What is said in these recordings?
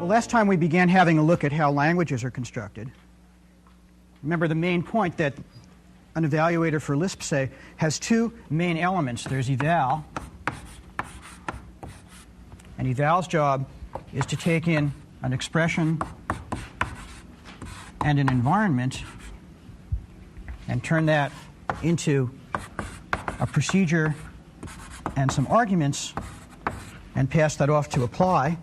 Well, last time we began having a look at how languages are constructed. Remember the main point that an evaluator for Lisp, say, has two main elements. There's eval, and eval's job is to take in an expression and an environment and turn that into a procedure and some arguments and pass that off to apply.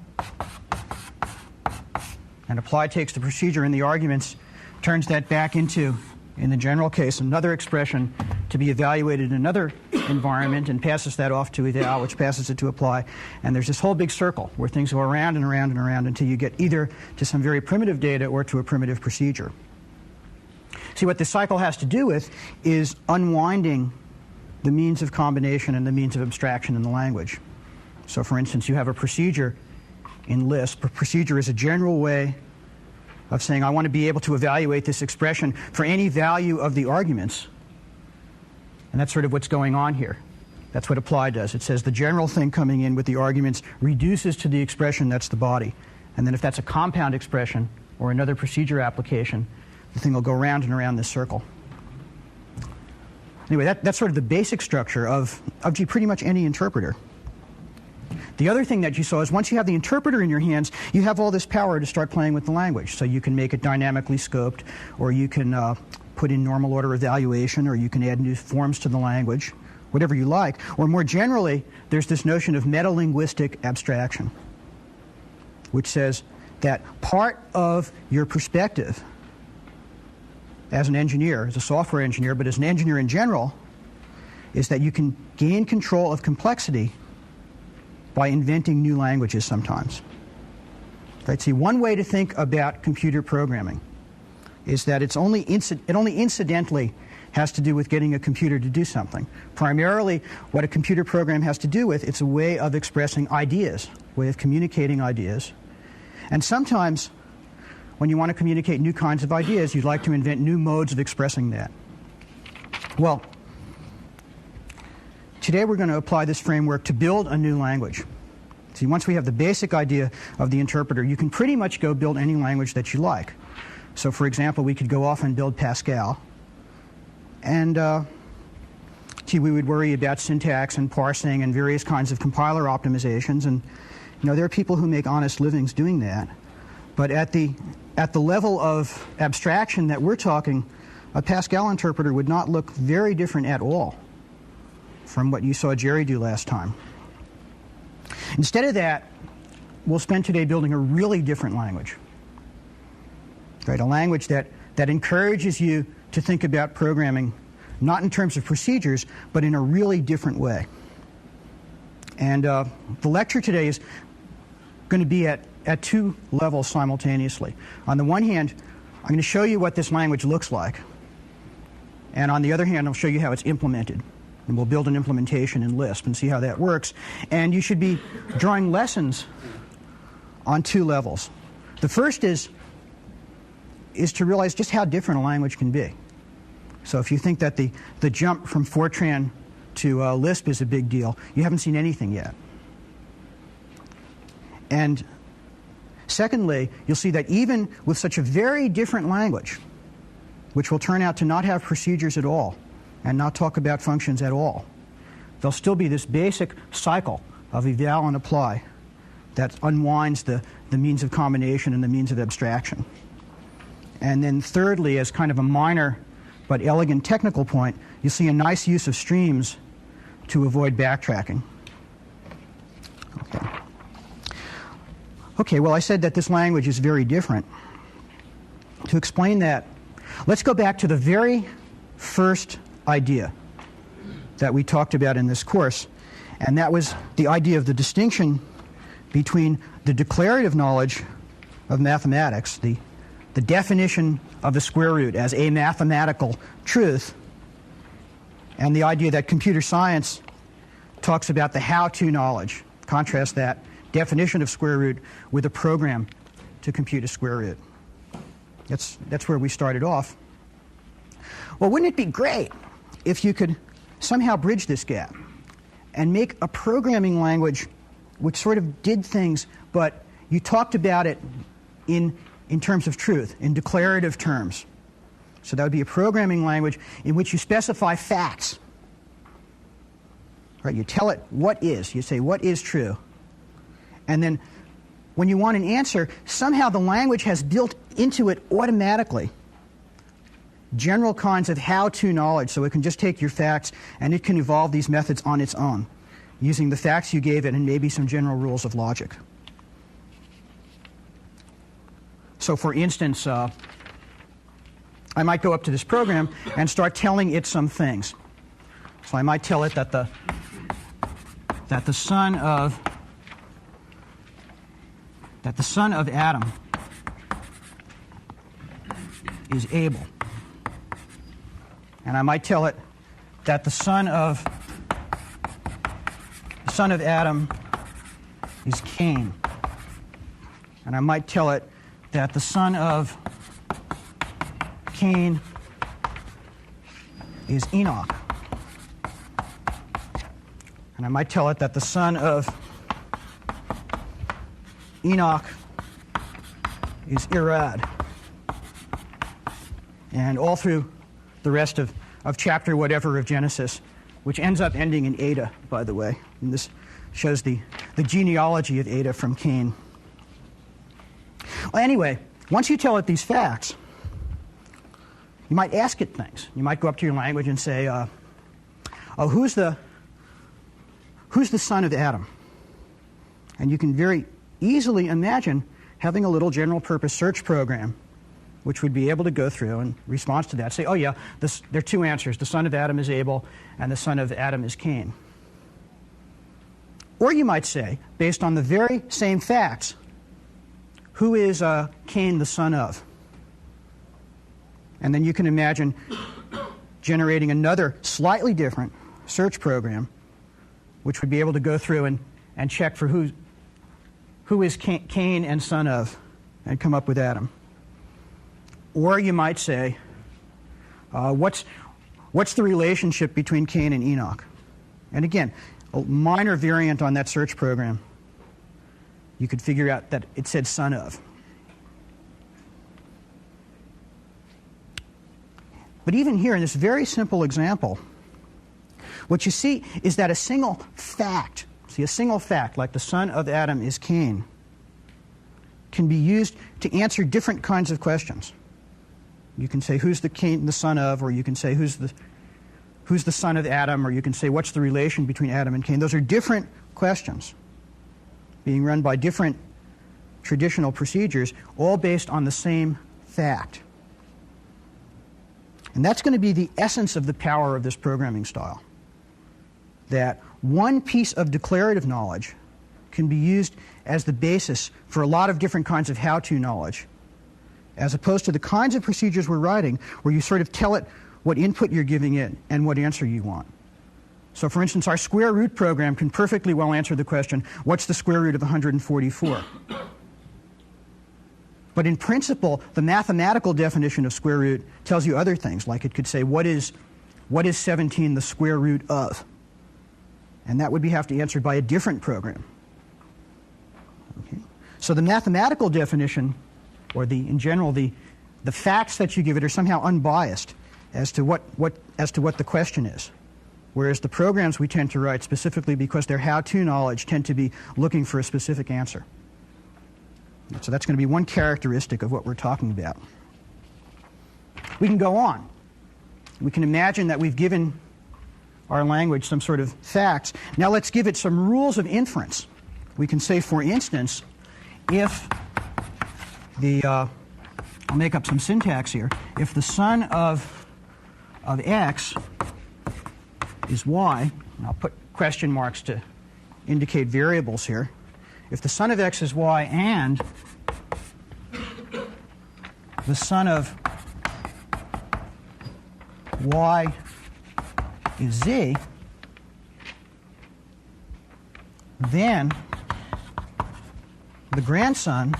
And apply takes the procedure and the arguments, turns that back into, in the general case, another expression to be evaluated in another environment and passes that off to eval, which passes it to apply. And there's this whole big circle where things go around and around and around until you get either to some very primitive data or to a primitive procedure. See, what this cycle has to do with is unwinding the means of combination and the means of abstraction in the language. So, for instance, you have a procedure in Lisp. A procedure is a general way of saying I want to be able to evaluate this expression for any value of the arguments. And that's sort of what's going on here. That's what apply does. It says the general thing coming in with the arguments reduces to the expression that's the body. And then if that's a compound expression or another procedure application, the thing will go around and around this circle. Anyway, that's sort of the basic structure of pretty much any interpreter. The other thing that you saw is once you have the interpreter in your hands, you have all this power to start playing with the language. So you can make it dynamically scoped, or you can put in normal order evaluation, or you can add new forms to the language, whatever you like. Or more generally, there's this notion of metalinguistic abstraction, which says that part of your perspective as an engineer, as a software engineer, but as an engineer in general, is that you can gain control of complexity by inventing new languages sometimes. Right? See, one way to think about computer programming is that it only incidentally has to do with getting a computer to do something. Primarily, what a computer program has to do with, it's a way of expressing ideas, a way of communicating ideas. And sometimes, when you want to communicate new kinds of ideas, you'd like to invent new modes of expressing that. Well, today we're going to apply this framework to build a new language. See, once we have the basic idea of the interpreter, you can pretty much go build any language that you like. So, for example, we could go off and build Pascal. And we would worry about syntax and parsing and various kinds of compiler optimizations. And there are people who make honest livings doing that. But at the level of abstraction that we're talking, a Pascal interpreter would not look very different at all from what you saw Jerry do last time. Instead of that, we'll spend today building a really different language. Right? A language that encourages you to think about programming not in terms of procedures, but in a really different way. And the lecture today is going to be at two levels simultaneously. On the one hand, I'm going to show you what this language looks like. And on the other hand, I'll show you how it's implemented. And we'll build an implementation in Lisp and see how that works. And you should be drawing lessons on two levels. The first is to realize just how different a language can be. So if you think that the jump from Fortran to Lisp is a big deal, you haven't seen anything yet. And secondly, you'll see that even with such a very different language, which will turn out to not have procedures at all and not talk about functions at all, there'll still be this basic cycle of eval and apply that unwinds the means of combination and the means of abstraction. And then thirdly, as kind of a minor but elegant technical point, you'll see a nice use of streams to avoid backtracking. Okay, well, I said that this language is very different. To explain that, let's go back to the very first idea that we talked about in this course, and that was the idea of the distinction between the declarative knowledge of mathematics, the definition of the square root as a mathematical truth, and the idea that computer science talks about the how-to knowledge. Contrast that definition of square root with a program to compute a square root. That's where we started off. Well, wouldn't it be great if you could somehow bridge this gap and make a programming language which sort of did things, but you talked about it in terms of truth, in declarative terms. So that would be a programming language in which you specify facts. Right? You tell it what is. You say what is true. And then when you want an answer, somehow the language has built into it automatically general kinds of how-to knowledge, so it can just take your facts and it can evolve these methods on its own, using the facts you gave it and maybe some general rules of logic. So for instance, I might go up to this program and start telling it some things. So I might tell it that the son of Adam is Abel. And I might tell it that the son of Adam is Cain. And I might tell it that the son of Cain is Enoch. And I might tell it that the son of Enoch is Irad. And all through the rest of chapter whatever of Genesis, which ends up ending in Ada, by the way. And this shows the genealogy of Ada from Cain. Well, anyway, once you tell it these facts, you might ask it things. You might go up to your language and say, who's the son of Adam? And you can very easily imagine having a little general purpose search program which would be able to go through and response to that say, oh yeah, there are two answers. The son of Adam is Abel and the son of Adam is Cain. Or you might say, based on the very same facts, who is Cain the son of? And then you can imagine generating another slightly different search program which would be able to go through and check for who is Cain and son of and come up with Adam. Or you might say, what's the relationship between Cain and Enoch? And again, a minor variant on that search program. You could figure out that it said son of. But even here in this very simple example, what you see is that a single fact, like the son of Adam is Cain, can be used to answer different kinds of questions. You can say, who's the Cain the son of, or you can say, who's the son of Adam, or you can say, what's the relation between Adam and Cain? Those are different questions being run by different traditional procedures, all based on the same fact. And that's going to be the essence of the power of this programming style. That one piece of declarative knowledge can be used as the basis for a lot of different kinds of how-to knowledge, as opposed to the kinds of procedures we're writing where you sort of tell it what input you're giving it and what answer you want. So for instance, our square root program can perfectly well answer the question, what's the square root of 144? But in principle, the mathematical definition of square root tells you other things, like it could say, what is 17 the square root of? And that would have to be answered by a different program. Okay. So the mathematical definition, or in general, the facts that you give it are somehow unbiased as to what the question is. Whereas the programs we tend to write, specifically because their how-to knowledge, tend to be looking for a specific answer. So that's going to be one characteristic of what we're talking about. We can go on. We can imagine that we've given our language some sort of facts. Now let's give it some rules of inference. We can say, for instance, if I'll make up some syntax here. If the son of x is y, and I'll put question marks to indicate variables here. If the son of x is y and the son of y is z, then the grandson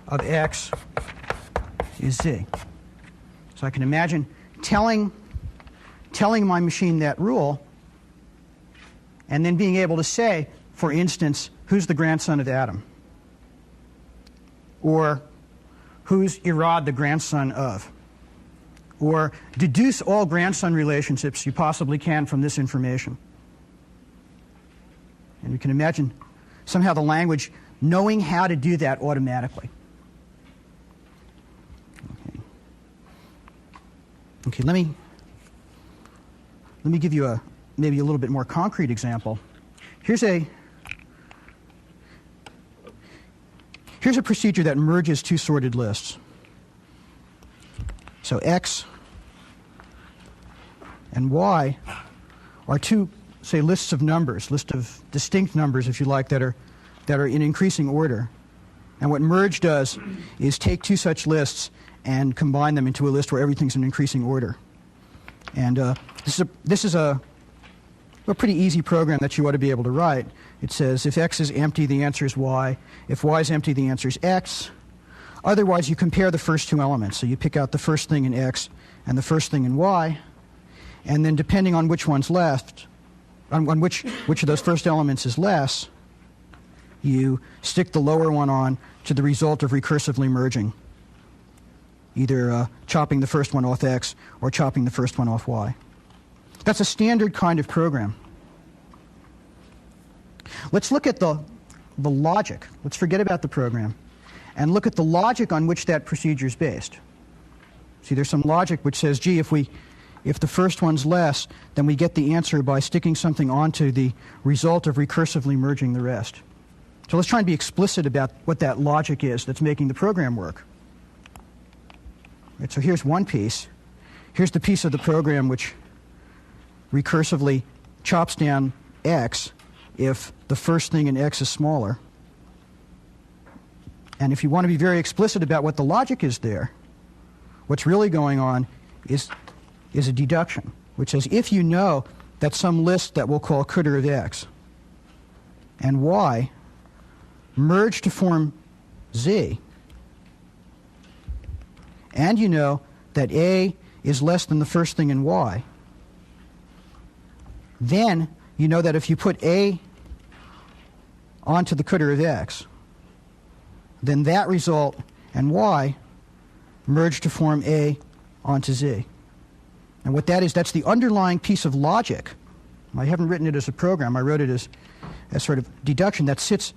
of x is z. So I can imagine telling my machine that rule and then being able to say, for instance, who's the grandson of Adam? Or who's Irad the grandson of? Or deduce all grandson relationships you possibly can from this information. And you can imagine somehow the language knowing how to do that automatically. Okay, let me give you maybe a little bit more concrete example. Here's a procedure that merges two sorted lists. So X and Y are two, say, lists of numbers, list of distinct numbers, if you like, that are in increasing order. And what merge does is take two such lists and combine them into a list where everything's in increasing order. And this is a pretty easy program that you ought to be able to write. It says if X is empty, the answer is Y. If Y is empty, the answer is X. Otherwise, you compare the first two elements. So you pick out the first thing in X and the first thing in Y. And then depending on which one's left, on which of those first elements is less, you stick the lower one on to the result of recursively merging, either chopping the first one off X or chopping the first one off Y. That's a standard kind of program. Let's look at the logic. Let's forget about the program and look at the logic on which that procedure is based. See, there's some logic which says, gee, if the first one's less, then we get the answer by sticking something onto the result of recursively merging the rest. So let's try and be explicit about what that logic is that's making the program work. Right, so here's one piece. Here's the piece of the program which recursively chops down X if the first thing in X is smaller. And if you want to be very explicit about what the logic is there, what's really going on is a deduction, which says if you know that some list that we'll call could of X and Y merge to form Z, and you know that A is less than the first thing in Y, then you know that if you put A onto the could of X, then that result and Y merge to form A onto Z. And what that is, that's the underlying piece of logic. I haven't written it as a program. I wrote it as sort of deduction that's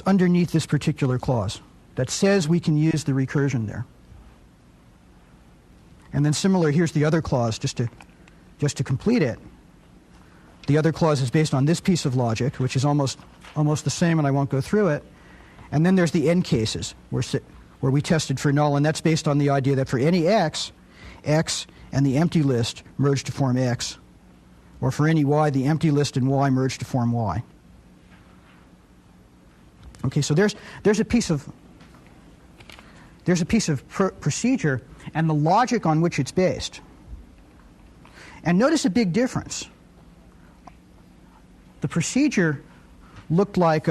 underneath this particular clause that says we can use the recursion there. And then similar, here's the other clause just to complete it. The other clause is based on this piece of logic, which is almost the same, and I won't go through it. And then there's the end cases where we tested for null, and that's based on the idea that for any X, X and the empty list merge to form X, or for any Y, the empty list and Y merge to form Y. Okay, so there's a piece of procedure and the logic on which it's based. And notice a big difference. The procedure looked like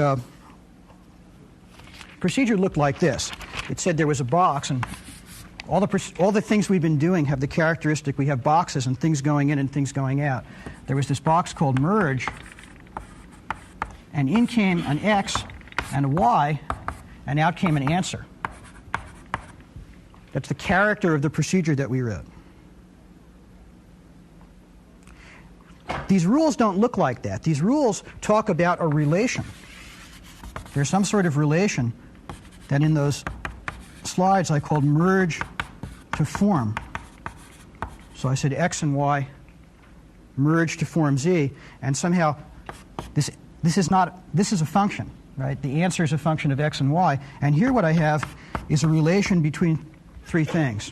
this. It said there was a box, and all the things we've been doing have the characteristic we have boxes and things going in and things going out. There was this box called merge, and in came an X and a Y, and out came an answer. That's the character of the procedure that we wrote. These rules don't look like that. These rules talk about a relation. There's some sort of relation that in those slides I called merge to form. So I said X and Y merge to form Z, and somehow this is a function, right? The answer is a function of X and Y, and here what I have is a relation between three things.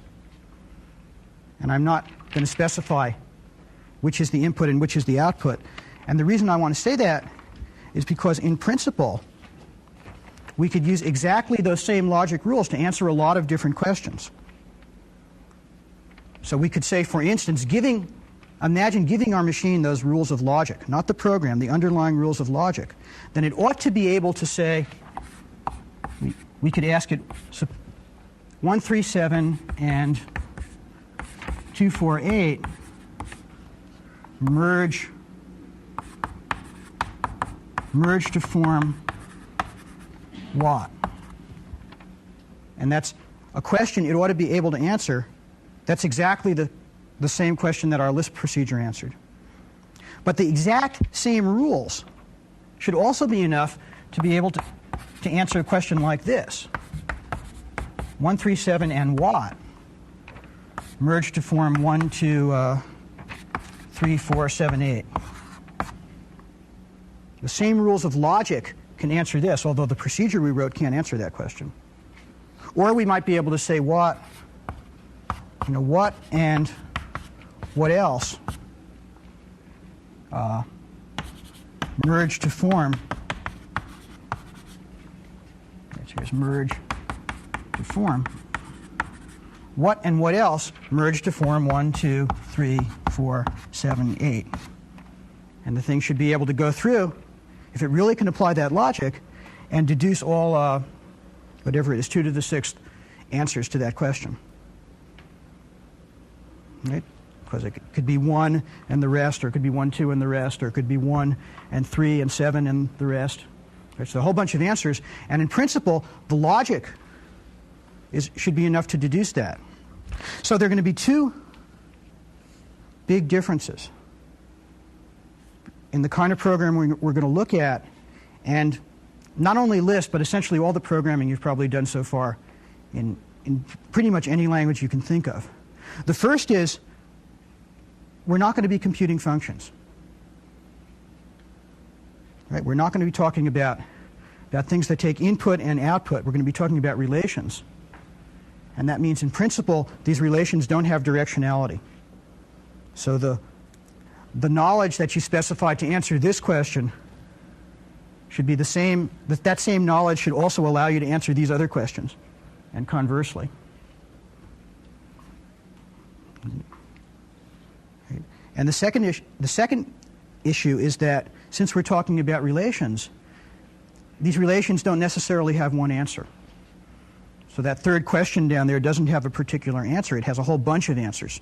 And I'm not going to specify which is the input and which is the output. And the reason I want to say that is because in principle we could use exactly those same logic rules to answer a lot of different questions. So we could say, for instance, imagine giving our machine those rules of logic, not the program, the underlying rules of logic. Then it ought to be able to say, we could ask it 137 and 248 merge to form what? And that's a question it ought to be able to answer. That's exactly the same question that our Lisp procedure answered. But the exact same rules should also be enough to be able to answer a question like this. 137 and what merge to form 1, 2, 3, 4, 7, 8. The same rules of logic can answer this, although the procedure we wrote can't answer that question. Or we might be able to say what and what else merge to form. Here's merge to form. What and what else merge to form 1, 2, 3, 4, 7, 8. And the thing should be able to go through, if it really can apply that logic, and deduce all, whatever it is, 2 to the 6th answers to that question. Right? Because it could be 1 and the rest, or it could be 1, 2 and the rest, or it could be 1 and 3 and 7 and the rest. Right? So a whole bunch of answers. And in principle, the logic should be enough to deduce that. So there are going to be two big differences in the kind of programming we're going to look at, and not only Lisp, but essentially all the programming you've probably done so far in pretty much any language you can think of. The first is we're not going to be computing functions. Right? We're not going to be talking about things that take input and output. We're going to be talking about relations. And that means, in principle, these relations don't have directionality. So the knowledge that you specified to answer this question should be the same. That same knowledge should also allow you to answer these other questions, and conversely. And the second issue is that since we're talking about relations, these relations don't necessarily have one answer. So that third question down there doesn't have a particular answer. It has a whole bunch of answers.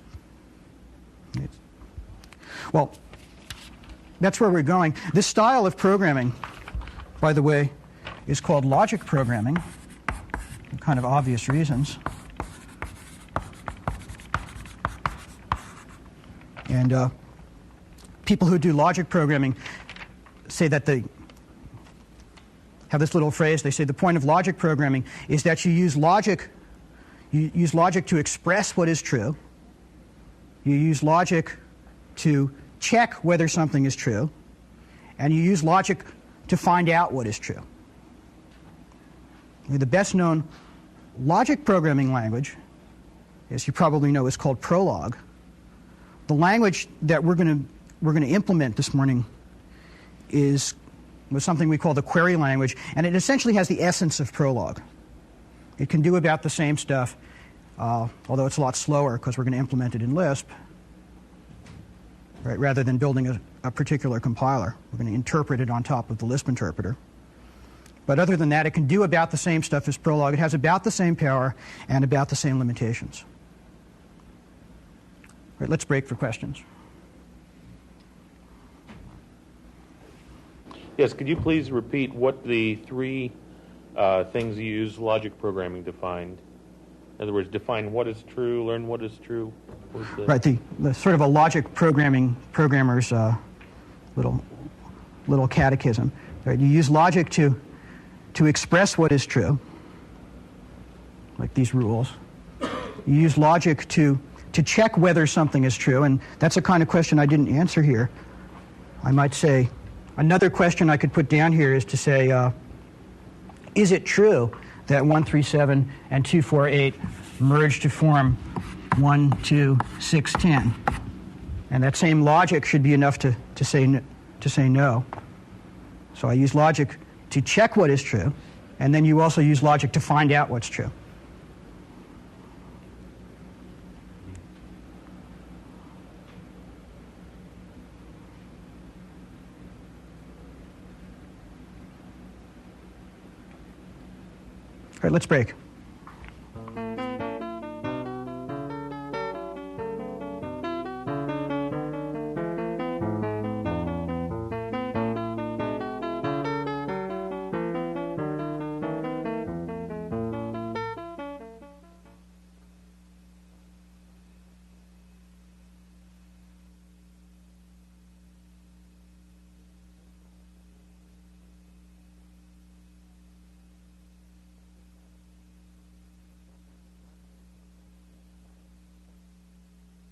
Well, that's where we're going. This style of programming, by the way, is called logic programming, for kind of obvious reasons. And people who do logic programming say that they have this little phrase. They say the point of logic programming is that you use logic to express what is true. You use logic to check whether something is true. And you use logic to find out what is true. The best known logic programming language, as you probably know, is called Prolog. The language that we're going to implement this morning was something we call the query language, and it essentially has the essence of Prolog. It can do about the same stuff, although it's a lot slower because we're going to implement it in Lisp, right, rather than building a particular compiler. We're going to interpret it on top of the Lisp interpreter. But other than that, it can do about the same stuff as Prolog. It has about the same power and about the same limitations. Right, let's break for questions. Yes, could you please repeat what the three things you use logic programming to find? In other words, define what is true, learn what is true. Right, the sort of a logic programmer's little catechism. Right, you use logic to express what is true, like these rules. You use logic to check whether something is true, and that's a kind of question I didn't answer here. I might say, another question I could put down here is to say, is it true that 137 and 248 merge to form 1, 2, 6, 10? And that same logic should be enough to say no. So I use logic to check what is true, and then you also use logic to find out what's true. All right, let's break.